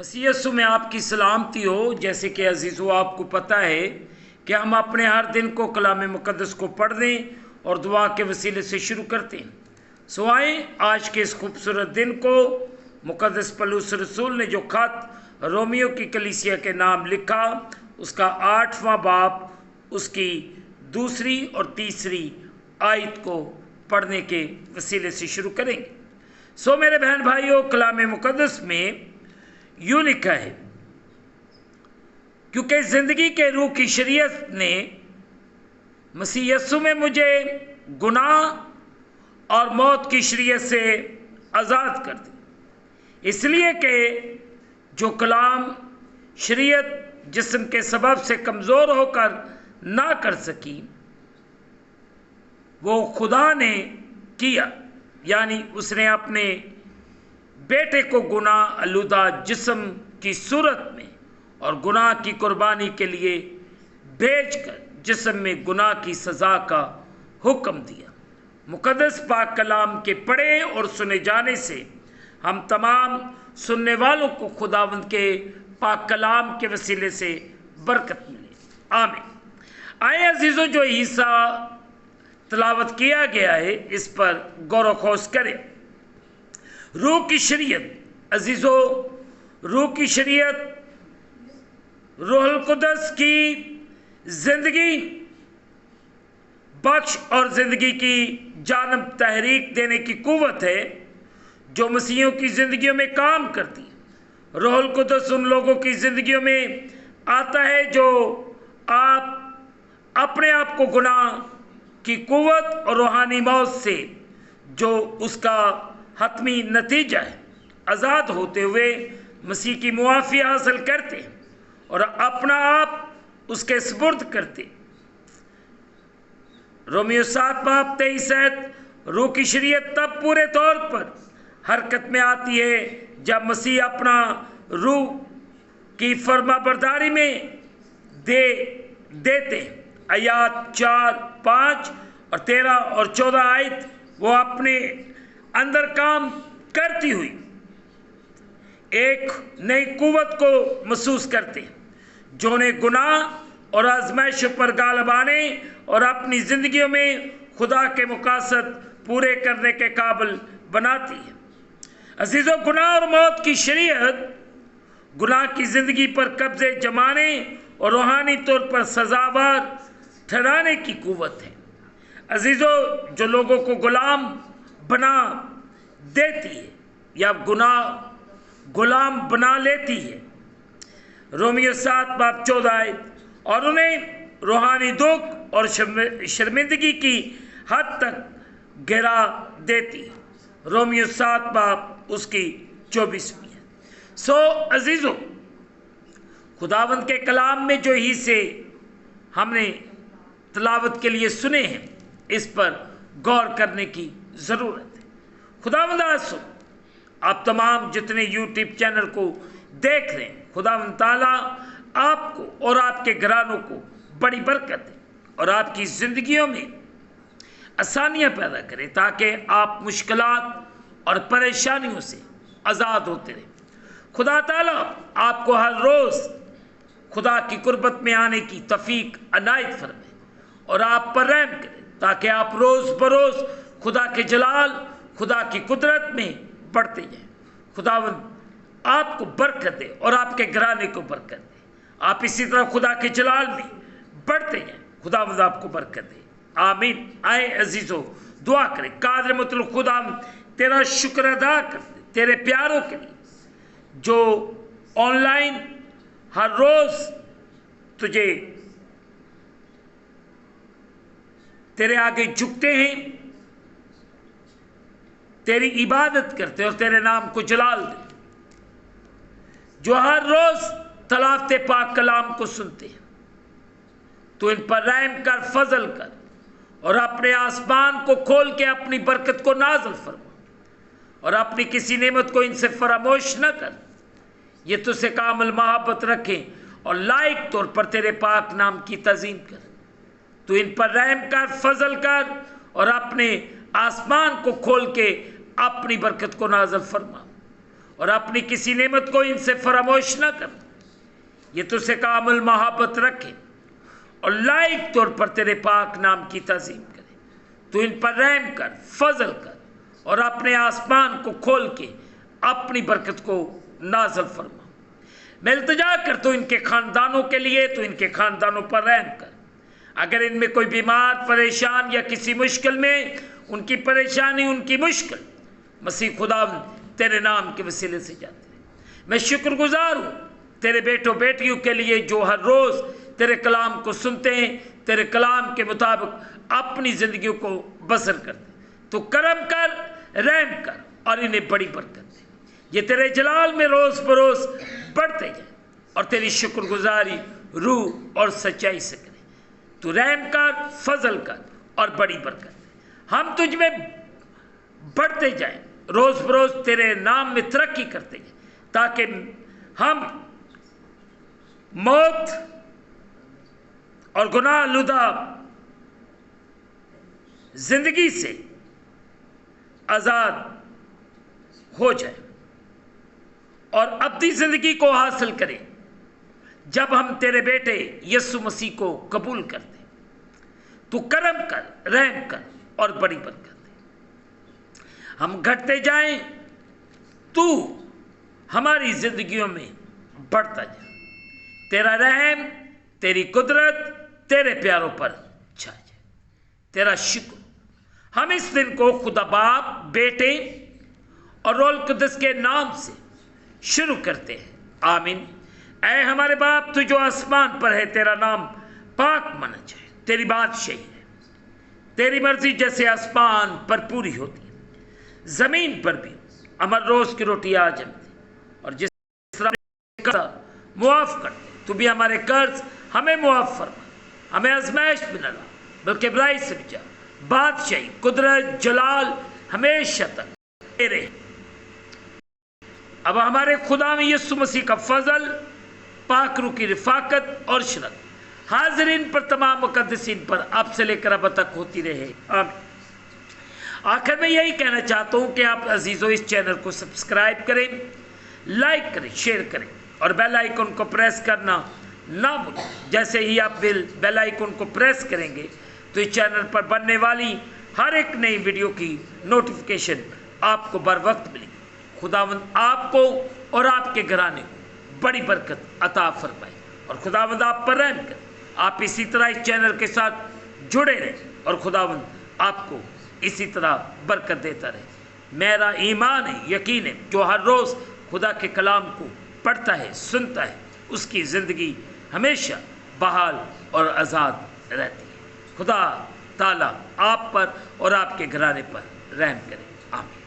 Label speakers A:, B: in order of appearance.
A: مسیح یسوع میں آپ کی سلامتی ہو۔ جیسے کہ عزیزو آپ کو پتہ ہے کہ ہم اپنے ہر دن کو کلام مقدس کو پڑھنے اور دعا کے وسیلے سے شروع کرتے ہیں۔ سو آئیں آج کے اس خوبصورت دن کو مقدس پولس رسول نے جو خط رومیو کی کلیسیا کے نام لکھا، اس کا 8واں باب، اس کی 2 اور 3 آیت کو پڑھنے کے وسیلے سے شروع کریں گے۔ سو میرے بہن بھائیوں، کلام مقدس میں یوں لکھا ہے، کیونکہ زندگی کے روح کی شریعت نے مسیح یسوع میں مجھے گناہ اور موت کی شریعت سے آزاد کر دی، اس لیے کہ جو کلام شریعت جسم کے سبب سے کمزور ہو کر نہ کر سکی، وہ خدا نے کیا، یعنی اس نے اپنے بیٹے کو گناہ آلودہ جسم کی صورت میں اور گناہ کی قربانی کے لیے بھیج کر جسم میں گناہ کی سزا کا حکم دیا۔ مقدس پاک کلام کے پڑھے اور سنے جانے سے ہم تمام سننے والوں کو خداوند کے پاک کلام کے وسیلے سے برکت ملے، آمین۔ آئے عزیزو، جو حصہ تلاوت کیا گیا ہے اس پر غور و خوض کریں۔ روح کی شریعت، عزیزو، روح کی شریعت روح القدس کی زندگی بخش اور زندگی کی جانب تحریک دینے کی قوت ہے جو مسیحیوں کی زندگیوں میں کام کرتی ہے۔ روح القدس ان لوگوں کی زندگیوں میں آتا ہے جو اپنے آپ کو گناہ کی قوت اور روحانی موت سے، جو اس کا حتمی نتیجہ ہے، آزاد ہوتے ہوئے مسیح کی معافی حاصل کرتے اور اپنا آپ اس کے سپرد کرتے۔ رومیو 7 باب 23 آیت، روح کی شریعت تب پورے طور پر حرکت میں آتی ہے جب مسیح اپنا روح کی فرما برداری میں دیتے۔ آیات 4، 5 اور 13 اور 14 آیت وہ اپنے اندر کام کرتی ہوئی ایک نئی قوت کو محسوس کرتے، جو انہیں گناہ اور آزمائشوں پر غالب آنے اور اپنی زندگیوں میں خدا کے مقاصد پورے کرنے کے قابل بناتی ہے۔ عزیزو، گناہ اور موت کی شریعت گناہ کی زندگی پر قبضے جمانے اور روحانی طور پر سزاوار ٹھہرانے کی قوت ہے۔ عزیزو، جو لوگوں کو غلام بنا دیتی ہے یا غلام بنا لیتی ہے، رومیو 7 باب 14 آیت، اور انہیں روحانی دکھ اور شرمندگی کی حد تک گرا دیتی ہے، رومیو 7 باب اس کی 24 ہے۔ سو عزیزو، خداوند کے کلام میں جو حصے ہم نے تلاوت کے لیے سنے ہیں، اس پر غور کرنے کی ضرورت ہے۔ خداوند آسو، آپ تمام جتنے یوٹیوب چینل کو دیکھ رہے ہیں، خداوند تعالیٰ آپ کو اور آپ کے گھرانوں کو بڑی برکت دے اور آپ کی زندگیوں میں آسانیاں پیدا کرے، تاکہ آپ مشکلات اور پریشانیوں سے آزاد ہوتے رہیں۔ خدا تعالیٰ آپ کو ہر روز خدا کی قربت میں آنے کی توفیق عنایت فرمائے اور آپ پر رحم کرے، تاکہ آپ روز بروز خدا کے جلال، خدا کی قدرت میں بڑھتے جائیں۔ خداوند آپ کو برکت دے اور آپ کے گھرانے کو برکت دے، آپ اسی طرح خدا کے جلال میں بڑھتے جائیں۔ خداوند آپ کو برکت دے، آمین۔ آئے عزیزو، دعا کریں۔ قادر مطلق خدا، تیرا شکر ادا کرتے تیرے پیاروں کے لیے جو آن لائن ہر روز تجھے تیرے آگے جھکتے ہیں، تیری عبادت کرتے اور تیرے نام کو جلال دیتے، جو ہر روز تلاوت پاک کلام کو سنتے ہیں، تو ان پر رحم کر، فضل کر اور اپنے آسمان کو کھول کے اپنی برکت کو نازل فرما اور اپنی کسی نعمت کو ان سے فراموش نہ کر۔ یہ تجھ سے کامل محبت رکھیں اور لائق طور پر تیرے پاک نام کی تعظیم کر۔ تو ان پر رحم کر، فضل کر اور اپنے آسمان کو کھول کے اپنی برکت کو نازل فرما اور اپنی کسی نعمت کو ان سے فراموش نہ کر، یہ تجھ سے کامل محبت رکھے اور لائق طور پر تیرے پاک نام کی تعظیم کرے۔ تو ان پر رحم کر، فضل کر اور اپنے آسمان کو کھول کے اپنی برکت کو نازل فرما۔ میں التجا کرتا ہوں ان کے خاندانوں کے لیے، تو ان کے خاندانوں پر رحم کر۔ اگر ان میں کوئی بیمار، پریشان یا کسی مشکل میں، ان کی پریشانی، ان کی مشکل مسیح خدا تیرے نام کے وسیلے سے جاتے ہیں۔ میں شکر گزار ہوں تیرے بیٹوں بیٹیوں کے لیے جو ہر روز تیرے کلام کو سنتے ہیں، تیرے کلام کے مطابق اپنی زندگیوں کو بسر کرتے ہیں۔ تو کرم کر، رحم کر اور انہیں بڑی برکت دے۔ یہ تیرے جلال میں روز بروز بڑھتے جائیں اور تیری شکر گزاری روح اور سچائی سے کریں۔ تو رحم کر، فضل کر اور بڑی برکت دے۔ ہم تجھ میں بڑھتے جائیں، روز بروز تیرے نام میں ترقی کرتے جائیں، تاکہ ہم موت اور گناہ آلودہ زندگی سے آزاد ہو جائیں اور ابدی زندگی کو حاصل کریں جب ہم تیرے بیٹے یسوع مسیح کو قبول کرتے۔ تو کرم کر، رحم کر اور بڑی برکت دے۔ ہم گھٹتے جائیں، تو ہماری زندگیوں میں بڑھتا جائے۔ تیرا رحم، تیری قدرت تیرے پیاروں پر چھا جائے۔ تیرا شکر۔ ہم اس دن کو خدا باپ، بیٹے اور روح القدس کے نام سے شروع کرتے ہیں، آمین۔ اے ہمارے باپ، تو جو آسمان پر ہے، تیرا نام پاک مانا جائے۔ تیری بادشاہی ہے، تیری مرضی جیسے آسمان پر پوری ہوتی ہے، زمین پر بھی ہمارے روز کی روٹی آج ہمیں دے، اور جس طرح معاف کر دے، تو بھی ہمارے قرض ہمیں معاف فرما۔ ہمیں آزمائش میں نہ لا، بلکہ برائی سے بچا۔ بادشاہی، قدرت، جلال ہمیشہ تک تیرے۔ اب ہمارے خدا میں یسوع مسیح کا فضل، پاک روح کی رفاقت اور شرکت حاضرین پر، تمام مقدسین پر اب سے لے کر اب تک ہوتی رہے، آمین۔ آخر میں یہی کہنا چاہتا ہوں کہ آپ عزیزوں اس چینل کو سبسکرائب کریں، لائک کریں، شیئر کریں اور بیل آئیکن کو پریس کرنا نہ بھولیں۔ جیسے ہی آپ بیل آئیکن کو پریس کریں گے تو اس چینل پر بننے والی ہر ایک نئی ویڈیو کی نوٹیفیکیشن آپ کو بر وقت ملے گی۔ خداوند آپ کو اور آپ کے گھرانے کو بڑی برکت عطا فرمائے اور خداوند آپ پر رحم کرے۔ آپ اسی طرح اس چینل کے ساتھ جڑے رہیں اور خداوند آپ کو اسی طرح برکت دیتا رہے۔ میرا ایمان ہے، یقین ہے، جو ہر روز خدا کے کلام کو پڑھتا ہے، سنتا ہے، اس کی زندگی ہمیشہ بحال اور آزاد رہتی ہے۔ خدا تعالیٰ آپ پر اور آپ کے گھرانے پر رحم کرے، آمین۔